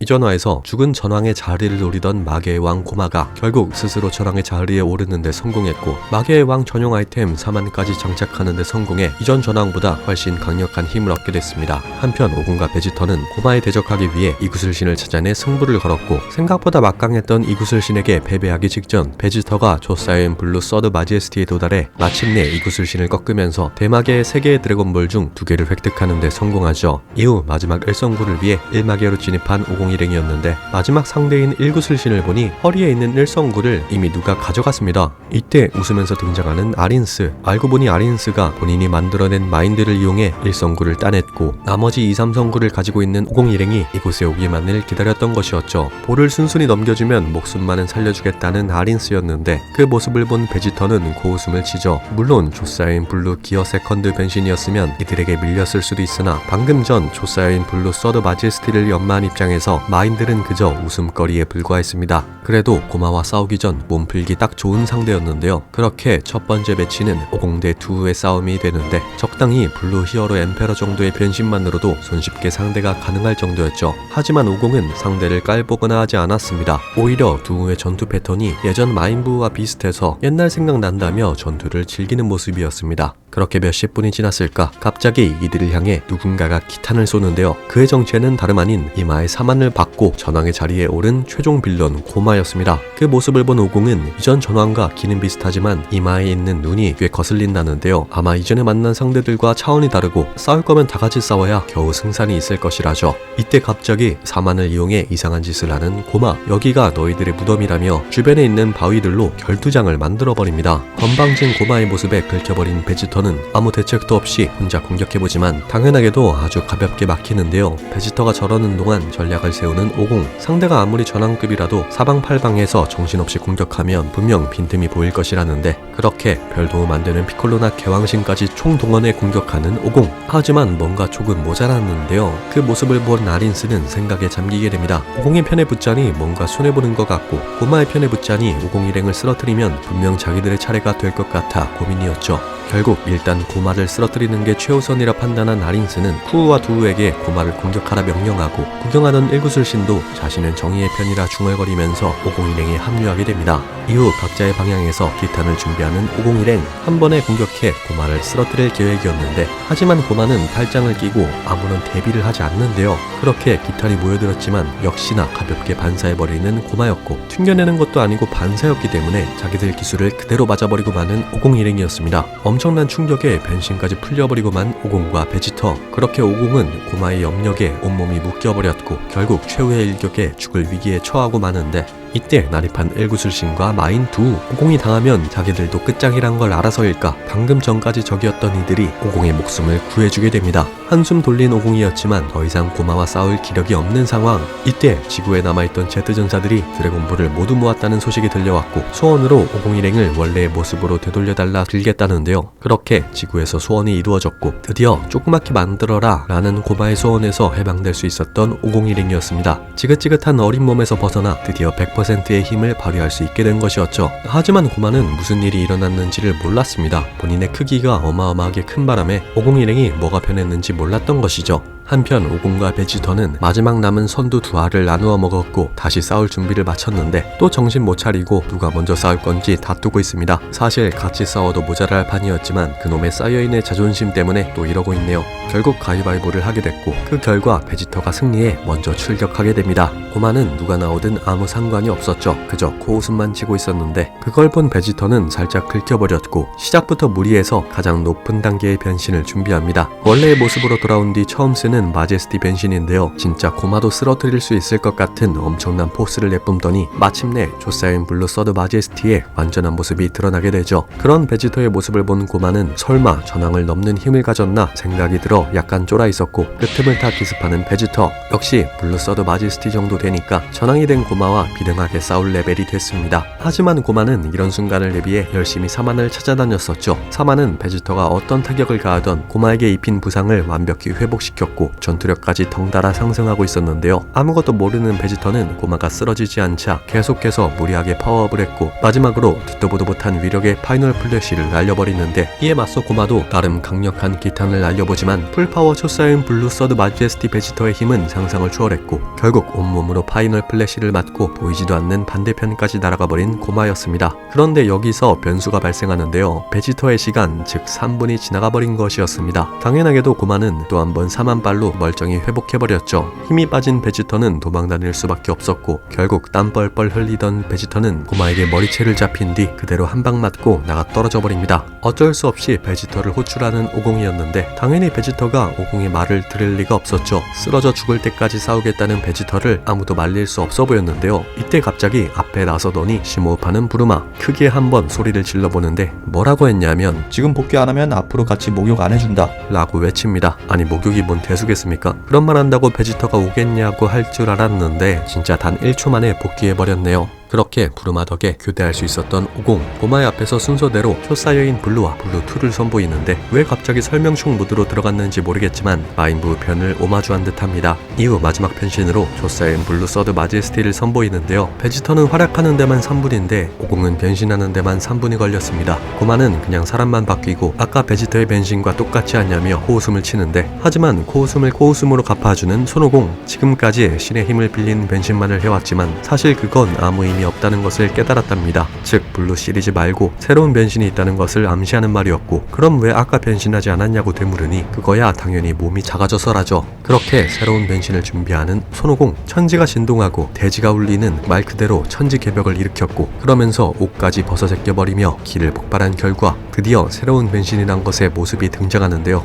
이전화에서 죽은 전왕의 자리를 노리던 마계의 왕 고마가 결국 스스로 전왕의 자리에 오르는데 성공했고, 마계의 왕 전용 아이템 4만까지 장착하는데 성공해 이전 전왕보다 훨씬 강력한 힘을 얻게 됐습니다. 한편 오공과 베지터는 고마에 대적하기 위해 이구슬신을 찾아내 승부를 걸었고, 생각보다 막강했던 이구슬신에게 패배하기 직전 베지터가 조사인 블루 서드 마제스티에 도달해 마침내 이구슬신을 꺾으면서 대마계의 3개의 드래곤볼 중 2개를 획득하는 데 성공하죠. 이후 마지막 1성구를 위해 1마계로 진입한 오공일행이었는데, 마지막 상대인 1구슬신을 보니 허리에 있는 1성구를 이미 누가 가져갔습니다. 이때 웃으면서 등장하는 아린스. 알고 보니 아린스가 본인이 만들어낸 마인드를 이용해 1성구를 따냈고, 나머지 2, 3성구를 가지고 있는 오공일행이 이곳에 오기만을 기다렸던 것이었죠. 볼을 순순히 넘겨주면 목숨만은 살려주겠다는 아린스였는데, 그 모습을 본 베지터는 고웃음을 치죠. 물론 조사인 블루 기어 세컨드 변신이었으면 이들에게 밀렸을 수도 있으나, 방금 전 조사인 블루 서드 마제스티를 연마한 입장에서 마인들은 그저 웃음거리에 불과했습니다. 그래도 고마와 싸우기 전 몸풀기 딱 좋은 상대였는데요. 그렇게 첫 번째 매치는 오공 대 두우의 싸움이 되는데, 적당히 블루 히어로 엠페러 정도의 변신만으로도 손쉽게 상대가 가능할 정도였죠. 하지만 오공은 상대를 깔보거나 하지 않았습니다. 오히려 두우의 전투 패턴이 예전 마인부와 비슷해서 옛날 생각난다며 전투를 즐기는 모습이었습니다. 그렇게 몇십 분이 지났을까 갑자기 이들을 향해 누군가가 기탄을 쏘는데요. 그의 정체는 다름 아닌 이마에 사만을 받고 전왕의 자리에 오른 최종 빌런 고마였습니다. 그 모습을 본 오공은 이전 전왕과 기는 비슷하지만 이마에 있는 눈이 꽤 거슬린다는데요. 아마 이전에 만난 상대들과 차원이 다르고 싸울 거면 다 같이 싸워야 겨우 승산이 있을 것이라죠. 이때 갑자기 사만을 이용해 이상한 짓을 하는 고마. 여기가 너희들의 무덤이라며 주변에 있는 바위들로 결투장을 만들어버립니다. 건방진 고마의 모습에 긁혀버린 베지터는 아무 대책도 없이 혼자 공격해보지만 당연하게도 아주 가볍게 막히는데요. 베지터가 저러는 동안 전략을 세우는 오공. 상대가 아무리 전왕급이라도 사방팔방에서 정신없이 공격하면 분명 빈틈이 보일 것이라는데, 그렇게 별 도움 안 되는 피콜로나 개왕신까지 총동원해 공격하는 오공. 하지만 뭔가 조금 모자랐는데요. 그 모습을 본 아린스는 생각에 잠기게 됩니다. 오공의 편에 붙자니 뭔가 손해보는 것 같고, 고마의 편에 붙자니 오공 일행을 쓰러뜨리면 분명 자기들의 차례가 될 것 같아 고민이었죠. 결국 일단 고마를 쓰러뜨리는 게 최우선이라 판단한 아린스는 쿠우와 두우에게 고마를 공격하라 명령하고, 구경하던 일구슬신도 자신은 정의의 편이라 중얼거리면서 오공일행에 합류하게 됩니다. 이후 각자의 방향에서 기탄을 준비하는 오공일행. 한 번에 공격해 고마를 쓰러뜨릴 계획이었는데, 하지만 고마는 팔짱을 끼고 아무런 대비를 하지 않는데요. 그렇게 기탄이 모여들었지만 역시나 가볍게 반사해버리는 고마였고, 튕겨내는 것도 아니고 반사였기 때문에 자기들 기술을 그대로 맞아버리고 마는 오공일행이었습니다. 엄청난 충격에 변신까지 풀려버리고만 오공과 베지터. 그렇게 오공은 고마의 염력에 온몸이 묶여버렸고 결국 최후의 일격에 죽을 위기에 처하고 마는데, 이때 나리판 일구슬신과 마인 두. 오공이 당하면 자기들도 끝장이란 걸 알아서일까 방금 전까지 적이었던 이들이 오공의 목숨을 구해주게 됩니다. 한숨 돌린 오공이었지만 더 이상 고마와 싸울 기력이 없는 상황. 이때 지구에 남아있던 제트전사들이 드래곤볼을 모두 모았다는 소식이 들려왔고, 소원으로 오공일행을 원래의 모습으로 되돌려달라 빌겠다는데요. 그렇게 지구에서 소원이 이루어졌고, 드디어 조그맣게 만들어라 라는 고마의 소원에서 해방될 수 있었던 오공일행이었습니다. 지긋지긋한 어린 몸에서 벗어나 드디어 100%의 힘을 발휘할 수 있게 된 것이었죠. 하지만 고마는 무슨 일이 일어났는지를 몰랐습니다. 본인의 크기가 어마어마하게 큰 바람에 오공일행이 뭐가 변했는지 몰랐던 것이죠. 한편 오공과 베지터는 마지막 남은 선두 2알을 나누어 먹었고 다시 싸울 준비를 마쳤는데, 또 정신 못 차리고 누가 먼저 싸울 건지 다투고 있습니다. 사실 같이 싸워도 모자랄 판이었지만 그놈의 사이어인의 자존심 때문에 또 이러고 있네요. 결국 가위바위보를 하게 됐고, 그 결과 베지터가 승리해 먼저 출격하게 됩니다. 고마는 누가 나오든 아무 상관이 없었죠. 그저 코웃음만 치고 있었는데, 그걸 본 베지터는 살짝 긁혀버렸고 시작부터 무리해서 가장 높은 단계의 변신을 준비합니다. 원래의 모습으로 돌아온 뒤 처음 쓰는 마제스티 변신인데요. 진짜 고마도 쓰러뜨릴 수 있을 것 같은 엄청난 포스를 내뿜더니 마침내 조사인 블루 서드 마제스티의 완전한 모습이 드러나게 되죠. 그런 베지터의 모습을 본 고마는 설마 전황을 넘는 힘을 가졌나 생각이 들어 약간 쫄아 있었고, 그 틈을 타 기습하는 베지터. 역시 블루 서드 마제스티 정도 되니까 전황이 된 고마와 비등하게 싸울 레벨이 됐습니다. 하지만 고마는 이런 순간을 대비해 열심히 사만을 찾아다녔었죠. 사만은 베지터가 어떤 타격을 가하던 고마에게 입힌 부상을 완벽히 회복시켰고 전투력까지 덩달아 상승하고 있었는데요. 아무것도 모르는 베지터는 고마가 쓰러지지 않자 계속해서 무리하게 파워업을 했고, 마지막으로 듣도 보도 못한 위력의 파이널 플래시를 날려버리는데, 이에 맞서 고마도 나름 강력한 기탄을 날려보지만 풀파워 초사인 블루 서드 마제스티 베지터의 힘은 상상을 초월했고 결국 온몸을 처음으로 파이널 플래시를 맞고 보이지도 않는 반대편까지 날아가 버린 고마였습니다. 그런데 여기서 변수가 발생하는데요. 베지터의 시간, 즉 3분이 지나가 버린 것이었습니다. 당연하게도 고마는 또 한 번 사만발로 멀쩡히 회복해버렸죠. 힘이 빠진 베지터는 도망다닐 수밖에 없었고 결국 땀 뻘뻘 흘리던 베지터는 고마에게 머리채를 잡힌 뒤 그대로 한 방 맞고 나가 떨어져 버립니다. 어쩔 수 없이 베지터를 호출하는 오공이었는데 당연히 베지터가 오공의 말을 들을 리가 없었죠. 쓰러져 죽을 때까지 싸우겠다는 베지터를 아무도 말릴 수 없어 보였는데요. 이때 갑자기 앞에 나서더니 심호흡하는 부르마, 크게 한번 소리를 질러보는데 뭐라고 했냐면 지금 복귀 안 하면 앞으로 같이 목욕 안 해준다 라고 외칩니다. 아니 목욕이 뭔 대수겠습니까? 그런 말 한다고 베지터가 오겠냐고 할 줄 알았는데 진짜 단 1초 만에 복귀해버렸네요. 그렇게 부르마 덕에 교대할 수 있었던 오공, 고마의 앞에서 순서대로 초사여인 블루와 블루2를 선보이는데 왜 갑자기 설명충 모드로 들어갔는지 모르겠지만 마인부 편을 오마주한 듯합니다. 이후 마지막 변신으로 초사여인 블루 서드 마제스티를 선보이는데요. 베지터는 활약하는 데만 3분인데 오공은 변신하는 데만 3분이 걸렸습니다. 고마는 그냥 사람만 바뀌고 아까 베지터의 변신과 똑같이 하냐며 코웃음을 치는데 하지만 코웃음을 코웃음으로 갚아주는 손오공, 지금까지 신의 힘을 빌린 변신만을 해왔지만 사실 그건 아무 의미 없다는 것을 깨달았답니다. 즉 블루 시리즈 말고 새로운 변신이 있다는 것을 암시하는 말이었고 그럼 왜 아까 변신하지 않았냐고 되물으니 그거야 당연히 몸이 작아져서라죠. 그렇게 새로운 변신을 준비하는 손오공, 천지가 진동하고 대지가 울리는 말 그대로 천지개벽을 일으켰고 그러면서 옷까지 벗어제껴버리며 기를 폭발한 결과 드디어 새로운 변신이란 것의 모습이 등장하는데요.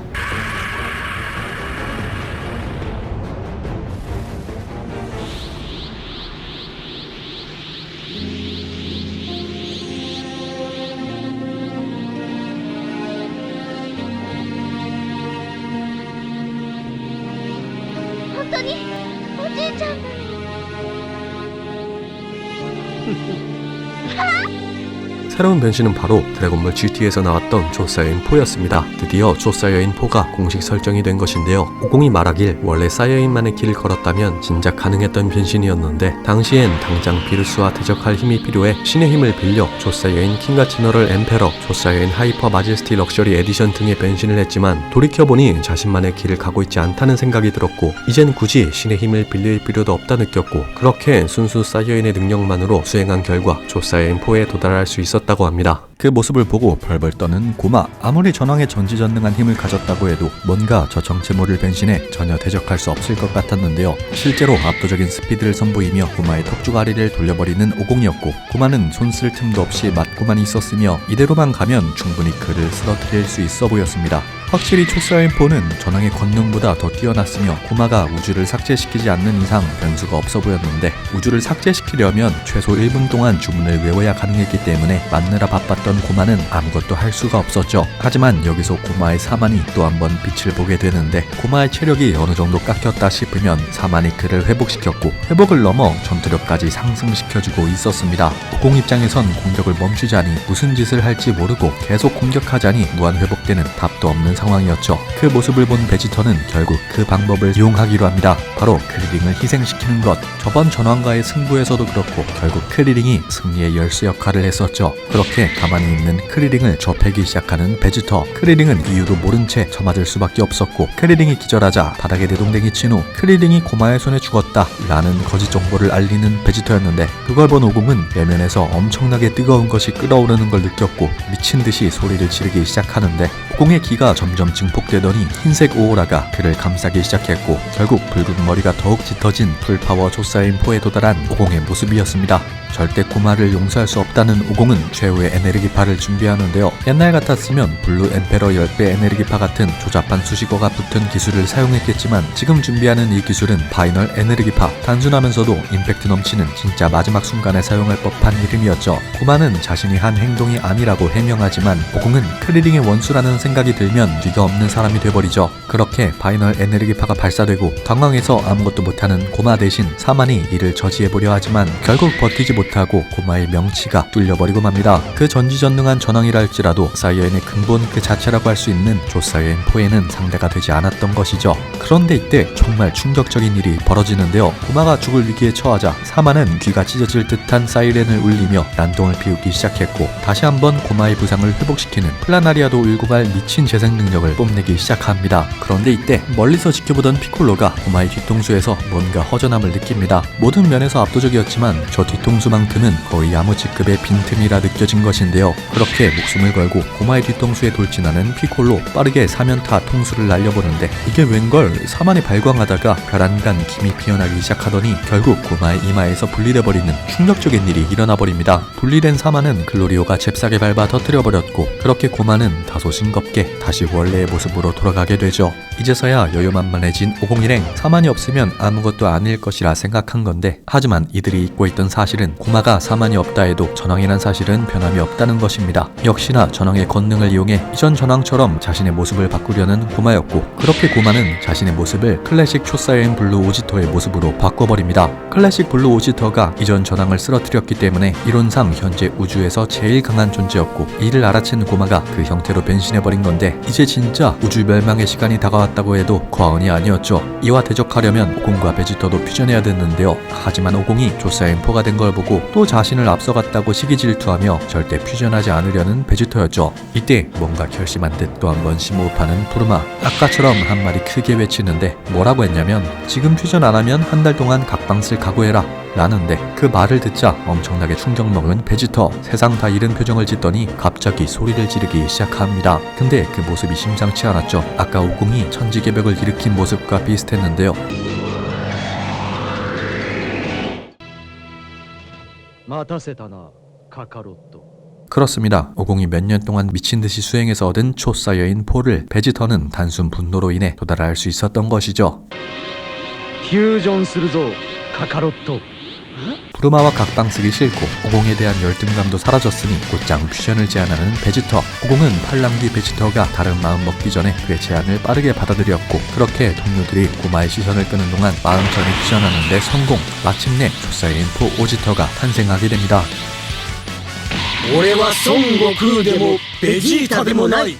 새로운 변신은 바로 드래곤볼 GT에서 나왔던 조사여인 4였습니다. 드디어 조사여인 4가 공식 설정이 된 것인데요. 오공이 말하길 원래 사여인만의 길을 걸었다면 진작 가능했던 변신이었는데 당시엔 당장 비루스와 대적할 힘이 필요해 신의 힘을 빌려 조사여인 킹과 치너럴 엠페러, 조사여인 하이퍼 마제스티 럭셔리 에디션 등의 변신을 했지만 돌이켜보니 자신만의 길을 가고 있지 않다는 생각이 들었고 이젠 굳이 신의 힘을 빌릴 필요도 없다 느꼈고 그렇게 순수 사여인의 능력만으로 수행한 결과 조사여인 4에 도달할 수 있었다 고 합니다. 그 모습을 보고 벌벌 떠는 고마. 아무리 전황에 전지전능한 힘을 가졌다고 해도 뭔가 저 정체 모를 변신에 전혀 대적할 수 없을 것 같았는데요. 실제로 압도적인 스피드를 선보이며 고마의 턱주가리를 돌려버리는 오공이었고 고마는 손 쓸 틈도 없이 맞고만 있었으며 이대로만 가면 충분히 그를 쓰러뜨릴 수 있어 보였습니다. 확실히 초사여인 4는 전황의 권능보다 더 뛰어났으며 고마가 우주를 삭제시키지 않는 이상 변수가 없어 보였는데 우주를 삭제시키려면 최소 1분 동안 주문을 외워야 가능했기 때문에 맞느라 바빴던 고마는 아무것도 할 수가 없었죠. 하지만 여기서 고마의 사만이 또 한 번 빛을 보게 되는데 고마의 체력이 어느 정도 깎였다 싶으면 사만이 그를 회복시켰고 회복을 넘어 전투력까지 상승시켜주고 있었습니다. 오공 입장에선 공격을 멈추자니 무슨 짓을 할지 모르고 계속 공격하자니 무한 회복되는 답도 없는 상황이었죠. 그 모습을 본 베지터는 결국 그 방법을 이용하기로 합니다. 바로 크리링을 희생시키는 것. 저번 전황과의 승부에서도 그렇고 결국 크리링이 승리의 열쇠 역할을 했었죠. 그렇게 가만히 있는 크리링을 좁히기 시작하는 베지터. 크리링은 이유도 모른 채 쳐맞을 수밖에 없었고 크리링이 기절하자 바닥에 내동댕이 친 후 크리링이 고마의 손에 죽었다 라는 거짓 정보를 알리는 베지터였는데 그걸 본 오공은 내면에서 엄청나게 뜨거운 것이 끓어오르는 걸 느꼈고 미친듯이 소리를 지르기 시작하는데 오공의 기가 점점 증폭되더니 흰색 오오라가 그를 감싸기 시작했고 결국 붉은 머리가 더욱 짙어진 풀파워 조사인 4에 도달한 오공의 모습이었습니다. 절대 고마를 용서할 수 없다는 오공은 최후의 에네르기파를 준비하는데요. 옛날 같았으면 블루 엠페러 10배 에네르기파 같은 조잡한 수식어가 붙은 기술을 사용했겠지만 지금 준비하는 이 기술은 파이널 에네르기파. 단순하면서도 임팩트 넘치는 진짜 마지막 순간에 사용할 법한 이름이었죠. 고마는 자신이 한 행동이 아니라고 해명하지만 오공은 크리링의 원수라는 생각이 들면 뒤가 없는 사람이 돼버리죠. 그렇게 파이널 에네르기파가 발사되고 당황해서 아무것도 못하는 고마 대신 사만이 이를 저지해보려 하지만 결국 버티지 못하고 고마의 명치가 뚫려버리고 맙니다. 그 전지전능한 전황이라 할지라도 사이어인의 근본 그 자체라고 할 수 있는 조사여인 4에는 상대가 되지 않았던 것이죠. 그런데 이때 정말 충격적인 일이 벌어지는데요. 고마가 죽을 위기에 처하자 사만은 귀가 찢어질 듯한 사이렌을 울리며 난동을 피우기 시작했고 다시 한번 고마의 부상을 회복시키는 플라나리아도 울고 갈 미친 재생 능력을 뽐내기 시작합니다. 그런데 이때 멀리서 지켜보던 피콜로가 고마의 뒤통수에서 뭔가 허전함을 느낍니다. 모든 면에서 압도적이었지만 저 뒤통수만큼은 거의 야무지급의 빈틈이라 느껴진 것인데요. 그렇게 목숨을 걸고 고마의 뒤통수에 돌진하는 피콜로 빠르게 사면타 통수를 날려보는데 이게 웬걸 사만이 발광하다가 별안간 김이 피어나기 시작하더니 결국 고마의 이마에서 분리돼버리는 충격적인 일이 일어나버립니다. 분리된 사만은 글로리오가 잽싸게 밟아 터뜨려버렸고 그렇게 고마는 다소 싱겁게 다시 원래의 모습으로 돌아가게 되죠. 이제서야 여유만만해진 501행. 사만이 없으면 아무것도 아닐 것이라 생각한 건데 하지만 이들이 잊고 있던 사실은 고마가 사만이 없다 해도 전황이란 사실은 변함이 없다는 것입니다. 역시나 전황의 권능을 이용해 이전 전황처럼 자신의 모습을 바꾸려는 고마였고 그렇게 고마는 자신의 모습을 클래식 초사여인 블루 오지터의 모습으로 바꿔버립니다. 클래식 블루 오지터가 이전 전황을 쓰러뜨렸기 때문에 이론상 현재 우주에서 제일 강한 존재였고 이를 알아챈 고마가 그 형태로 변신해버린 건데 이제 진짜 우주 멸망의 시간이 다가왔다고 해도 과언이 아니었죠. 이와 대적하려면 오공과 베지터도 퓨전해야 됐는데요. 하지만 오공이 조사엠포가 된 걸 보고 또 자신을 앞서갔다고 시기 질투하며 절대 퓨전하지 않으려는 베지터였죠. 이때 뭔가 결심한 듯 또 한 번 심호흡하는 푸르마. 아까처럼 한마디 크게 외치는데 뭐라고 했냐면 지금 퓨전 안 하면 한 달 동안 각방 쓸 각오해라 라는데 그 말을 듣자 엄청나게 충격먹은 베지터. 세상 다 잃은 표정을 짓더니 갑자기 소리를 지르기 시작합니다. 근데 그 모습이 심상치 않았죠. 아까 오공이 천지개벽을 일으킨 모습과 비슷했는데요. 그렇습니다. 오공이 몇 년 동안 미친듯이 수행해서 얻은 초사여인 포를 베지터는 단순 분노로 인해 도달할 수 있었던 것이죠. 푸르마와 각방 쓰기 싫고 오공에 대한 열등감도 사라졌으니 곧장 퓨전을 제안하는 베지터. 오공은 팔랑귀 베지터가 다른 마음 먹기 전에 그의 제안을 빠르게 받아들였고 그렇게 동료들이 고마의 시선을 끄는 동안 마음 전에 퓨전하는 데 성공. 마침내 초사여인 포 오지터가 탄생하게 됩니다. 俺は孫悟空でもベジータでもない。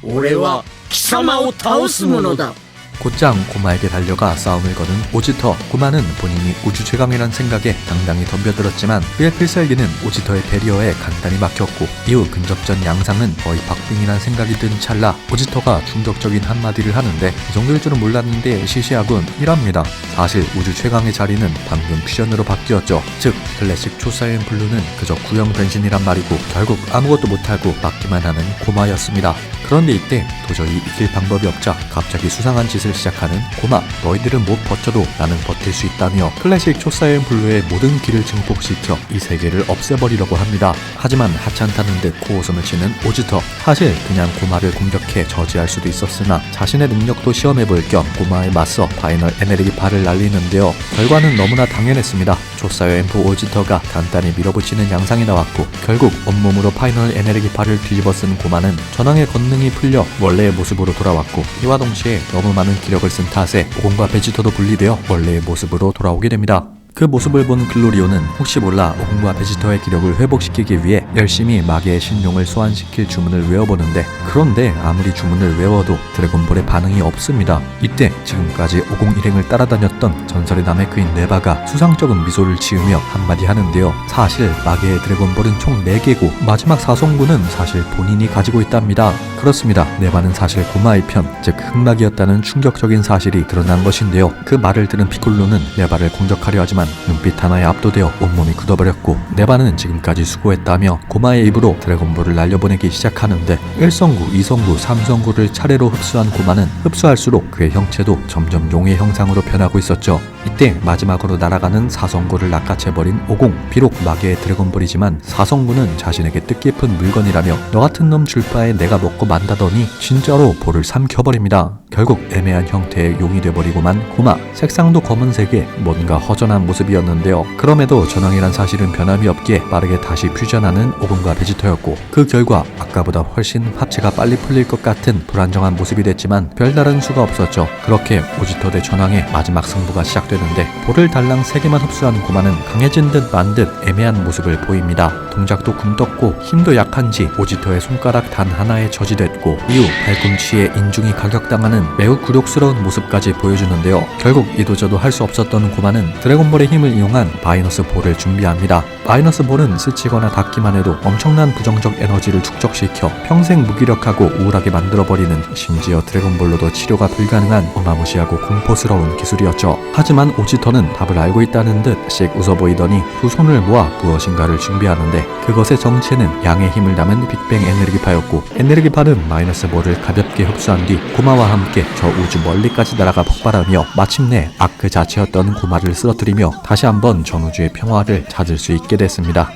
俺は貴様を倒すものだ。 곧장 고마에게 달려가 싸움을 거는 오지터. 고마는 본인이 우주 최강이란 생각에 당당히 덤벼들었지만 그의 필살기는 오지터의 배리어에 간단히 막혔고 이후 근접전 양상은 거의 박빙이란 생각이 든 찰나 오지터가 충격적인 한마디를 하는데 이 정도일 줄은 몰랐는데 시시하군 이랍니다. 사실 우주 최강의 자리는 방금 퓨전으로 바뀌었죠. 즉 클래식 초사여인 블루는 그저 구형 변신이란 말이고 결국 아무것도 못하고 막기만 하는 고마였습니다. 그런데 이때 도저히 이길 방법이 없자 갑자기 수상한 짓을 시작하는 고마. 너희들은 못 버텨도 나는 버틸 수 있다며 클래식 초사여인 블루의 모든 길을 증폭시켜 이 세계를 없애버리려고 합니다. 하지만 하찮다는 듯 코웃음을 치는 오지터. 사실 그냥 고마를 공격해 저지할 수도 있었으나 자신의 능력도 시험해볼 겸 고마에 맞서 파이널 에너지 발을 날리는데요. 결과는 너무나 당연했습니다. 초사여인 포 오지터가 간단히 밀어붙이는 양상이 나왔고 결국 온몸으로 파이널 에너지 발을 뒤집어 쓴 고마는 전황의 권능이 풀려 원래의 모습으로 돌아왔고 이와 동시에 너무 많은 기력을 쓴 탓에 오공과 베지터도 분리되어 원래의 모습으로 돌아오게 됩니다. 그 모습을 본 글로리오는 혹시 몰라 오공과 베지터의 기력을 회복시키기 위해 열심히 마계의 신용을 소환시킬 주문을 외워보는데 그런데 아무리 주문을 외워도 드래곤볼의 반응이 없습니다. 이때 지금까지 501행을 따라다녔던 전설의 나메크인 네바가 수상쩍은 미소를 지으며 한마디 하는데요. 사실 마계의 드래곤볼은 총 4개고 마지막 4성구는 사실 본인이 가지고 있답니다. 그렇습니다. 네바는 사실 고마의 편, 즉 흑막이었다는 충격적인 사실이 드러난 것인데요. 그 말을 들은 피콜로는 네바를 공격하려 하지만 눈빛 하나에 압도되어 온몸이 굳어버렸고 네바는 지금까지 수고했다며 고마의 입으로 드래곤볼을 날려보내기 시작하는데 1성구, 2성구, 3성구를 차례로 흡수한 고마는 흡수할수록 그의 형체도 점점 용의 형상으로 변하고 있었죠. 이때 마지막으로 날아가는 4성구를 낚아채버린 오공. 비록 마계의 드래곤볼이지만 4성구는 자신에게 뜻깊은 물건이라며 너 같은 놈 줄 바에 내가 먹고 만다더니 진짜로 볼을 삼켜버립니다. 결국 애매한 형태의 용이 돼버리고만 고마. 색상도 검은색에 뭔가 허전한 모습이었는데요. 그럼에도 전황이란 사실은 변함이 없기에 빠르게 다시 퓨전하는 오공과 베지터였고 그 결과 아까보다 훨씬 합체가 빨리 풀릴 것 같은 불안정한 모습이 됐지만 별다른 수가 없었죠. 그렇게 오지터 대 전황의 마지막 승부가 시작되는데 볼을 달랑 3개만 흡수한 고마는 강해진 듯 만 듯 애매한 모습을 보입니다. 동작도 굼떴고 힘도 약한지 오지터의 손가락 단 하나에 저지됐고 이후 발꿈치에 인중이 가격당하는 매우 굴욕스러운 모습까지 보여주는데요. 결국 이도저도 할 수 없었던 고마는 드래곤볼 파이어볼의 힘을 이용한 마이너스 볼을 준비합니다. 마이너스 볼은 스치거나 닿기만 해도 엄청난 부정적 에너지를 축적시켜 평생 무기력하고 우울하게 만들어버리는, 심지어 드래곤볼로도 치료가 불가능한 어마무시하고 공포스러운 기술이었죠. 하지만 오지터는 답을 알고 있다는 듯 씩 웃어 보이더니 두 손을 모아 무엇인가를 준비하는데, 그것의 정체는 양의 힘을 담은 빅뱅 에너지파였고, 에너지파는 마이너스 볼을 가볍게 흡수한 뒤 고마와 함께 저 우주 멀리까지 날아가 폭발하며 마침내 아크 자체였던 고마를 쓰러뜨리며 다시 한번 전우주의 평화를 찾을 수 있게 됐습니다.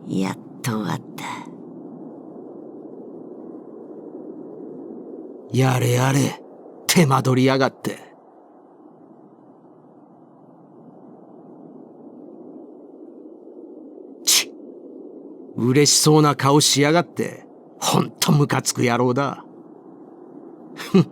やっと終わった。やれやれ、手間取りやがって。ちっ、嬉しそうな顔しやがって、ほんとムカつく野郎だ。ふん。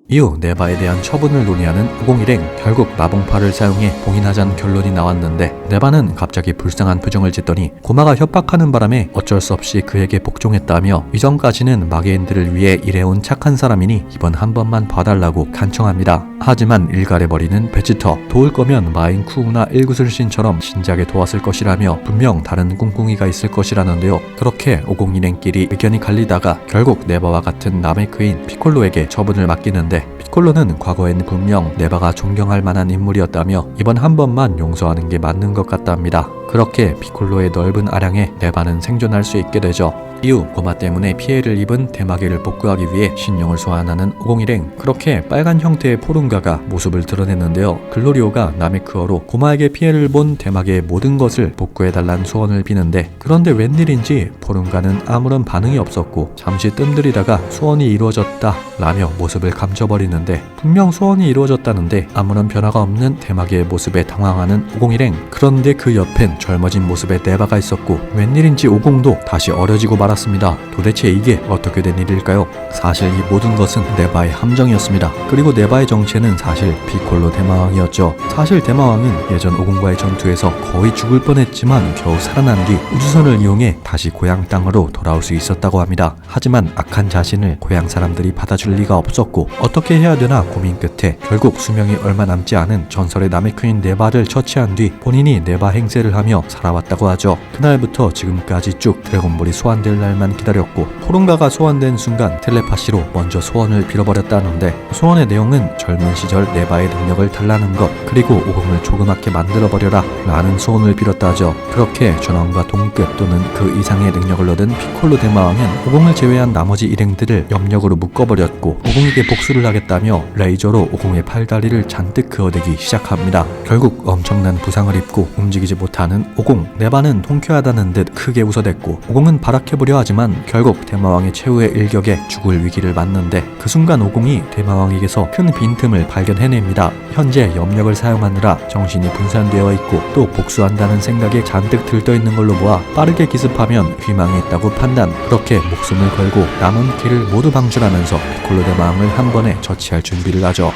이후 네바에 대한 처분을 논의하는 501행, 결국 마봉파를 사용해 봉인하자는 결론이 나왔는데, 네바는 갑자기 불쌍한 표정을 짓더니 고마가 협박하는 바람에 어쩔 수 없이 그에게 복종했다며 이전까지는 마개인들을 위해 일해온 착한 사람이니 이번 한 번만 봐달라고 간청합니다. 하지만 일갈해버리는 베지터, 도울 거면 마인 쿠우나 일구슬신처럼 진작에 도왔을 것이라며 분명 다른 꿍꿍이가 있을 것이라는데요. 그렇게 501행끼리 의견이 갈리다가 결국 네바와 같은 나메크인 피콜로에게 처분을 맡기는데, 피콜로는 과거엔 분명 네바가 존경할 만한 인물이었다며 이번 한 번만 용서하는 게 맞는 것 같답니다. 그렇게 피콜로의 넓은 아량에 네바는 생존할 수 있게 되죠. 이후 고마 때문에 피해를 입은 대마개를 복구하기 위해 신용을 소환하는 501행, 그렇게 빨간 형태의 포룬가가 모습을 드러냈는데요. 글로리오가 나메크어로 고마에게 피해를 본 대마개의 모든 것을 복구해달라는 소원을 비는데, 그런데 웬일인지 포룬가는 아무런 반응이 없었고 잠시 뜸들이다가 소원이 이루어졌다 라며 모습을 감춰버리는데, 분명 소원이 이루어졌다는데 아무런 변화가 없는 대마개의 모습에 당황하는 501행. 그런데 그 옆엔 젊어진 모습의 네바가 있었고, 웬일인지 50도 다시 어려지고 말았습니다. 도대체 이게 어떻게 된 일일까요? 사실 이 모든 것은 네바의 함정이었습니다. 그리고 네바의 정체는 사실 피콜로 대마왕이었죠. 사실 대마왕은 예전 50과의 전투에서 거의 죽을 뻔했지만 겨우 살아난 뒤 우주선을 이용해 다시 고향 땅으로 돌아올 수 있었다고 합니다. 하지만 악한 자신을 고향 사람들이 받아줄 리가 없었고, 어떻게 해야 되나 고민 끝에 결국 수명이 얼마 남지 않은 전설의 나메크인 네바를 처치한 뒤 본인이 네바 행세를 하며 살아왔다고 하죠. 그날부터 지금까지 쭉 드래곤볼이 소환될 날만 기다렸고, 포룬가가 소환된 순간 텔레파시로 먼저 소원을 빌어버렸다는데, 소원의 내용은 젊은 시절 네바의 능력을 달라는 것, 그리고 50을 조그맣게 만들어버려라 라는 소원을 빌었다 하죠. 그렇게 전원과 동급 또는 그 이상의 능력을 얻은 피콜로 대마왕은 50을 제외한 나머지 일행들을 염력으로 묶어버렸고, 50에게 복수를 하겠다며 레이저로 50의 팔다리를 잔뜩 그어대기 시작합니다. 결국 엄청난 부상을 입고 움직이지 못하는 50, 네바는 통쾌하다는 듯 크게 웃어댔고, 50은 발악해보려 하지만 결국 대마왕의 최후의 일격에 죽을 위기를 맞는데, 그 순간 50이 대마왕에게서 큰 빈틈을 발견해냅니다. 현재 염력을 사용하느라 정신이 분산되어 있고 또 복수한다는 생각에 잔뜩 들떠있는 걸로 보아 빠르게 기습하면 희망이 있다고 판단. 그렇게 목숨을 걸고 남은 길을 모두 방출하면서 피콜로 대마왕을 한 번에 처치할 준비를 하죠.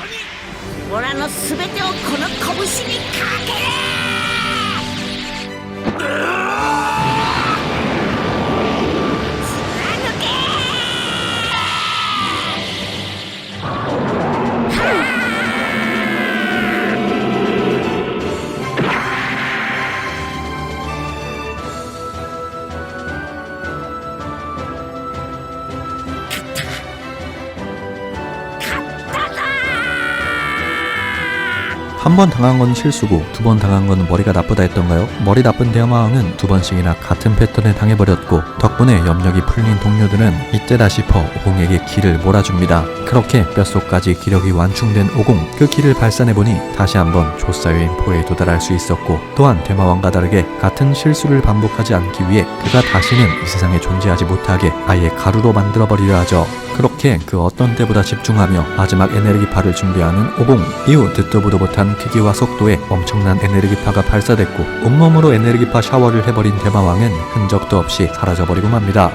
オラの全てをこの拳にかける。한 번 당한 건 실수고 두 번 당한 건 머리가 나쁘다 했던가요? 머리 나쁜 대마왕은 두 번씩이나 같은 패턴에 당해버렸고, 덕분에 염력이 풀린 동료들은 이때다 싶어 50에게 기를 몰아줍니다. 그렇게 뼛속까지 기력이 완충된 50, 그 기를 발산해보니 다시 한번 조사유인 포에 도달할 수 있었고, 또한 대마왕과 다르게 같은 실수를 반복하지 않기 위해 그가 다시는 이 세상에 존재하지 못하게 아예 가루로 만들어버리려 하죠. 그렇게 그 어떤 때보다 집중하며 마지막 에너지파를 준비하는 50. 이후 듣도 보도 못한 놀라운 크기와 속도에 엄청난 에너지파가 발사됐고 온몸으로 에너지파 샤워를 해버린 대마왕은 흔적도 없이 사라져버리고 맙니다.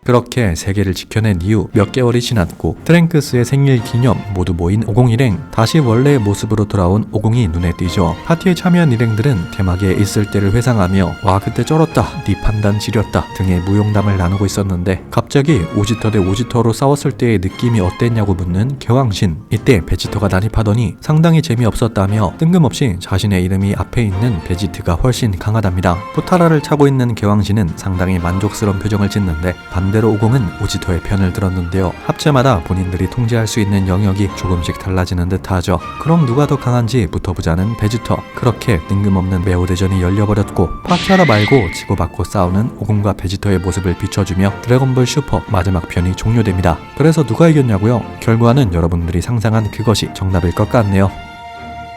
그렇게 세계를 지켜낸 이후 몇 개월이 지났고 트랭크스의 생일 기념 모두 모인 50 일행, 다시 원래의 모습으로 돌아온 50이 눈에 띄죠. 파티에 참여한 일행들은 대마계에 있을 때를 회상하며 와 그때 쩔었다, 네 판단 지렸다 등의 무용담을 나누고 있었는데 갑자기 오지터 대 오지터로 싸웠을 때의 느낌이 어땠냐고 묻는 개왕신. 이때 베지터가 난입하더니 상당히 재미없었다며 뜬금없이 자신의 이름이 앞에 있는 베지트가 훨씬 강하답니다. 포타라를 차고 있는 개왕신은 상당히 만족스러운 표정을 짓는데 반대로 50은 오지터의 편을 들었는데요. 합체마다 본인들이 통제할 수 있는 영역이 조금씩 달라지는 듯하죠. 그럼 누가 더 강한지 붙어보자는 베지터. 그렇게 뜬금없는 매우 대전이 열려버렸고 파티하라 말고 치고받고 싸우는 50과 베지터의 모습을 비춰주며 드래곤볼 슈퍼 마지막 편이 종료됩니다. 그래서 누가 이겼냐고요? 결과는 여러분들이 상상한 그것이 정답일 것 같네요.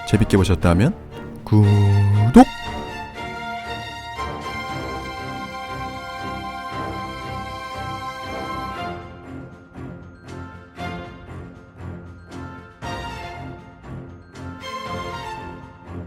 재밌게 보셨다면 구독!